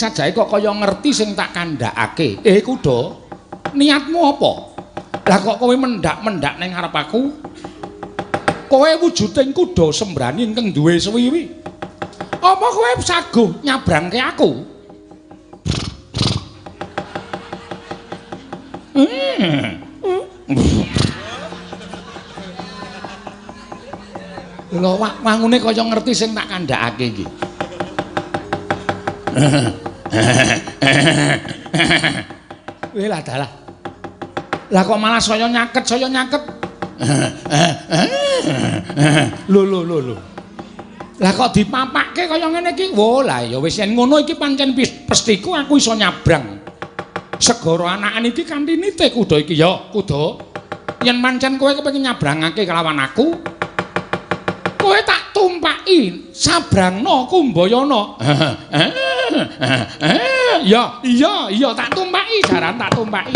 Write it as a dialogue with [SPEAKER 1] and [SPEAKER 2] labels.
[SPEAKER 1] sajae kok kaya ngerti sing tak kandhakake. Kuda, niatmu apa? Lah kok kowe mendak-mendak ning ngarep aku? Kowe wujuding kuda sembrani ingkang duwe swiwi. Apa kowe saguh nyabrangke aku? Lho wangune kaya ngerti sing tak kandhakake iki. Weh lah dalah. Lah kok malah saya nyaket. Lho. Lah kok dipapakke kaya ngene iki? Wo lah ya wis yen ngono iki pancen pestiku aku iso nyabrang. Segara anakan iki kanthi nite kuda iki ya, kuda. Yen pancen kowe kepengin nyabrangake kelawan aku, kowe tak tumpaki sabrangna Kumbayana. Ya, iya tak tumpaki, jaran tak tumpaki.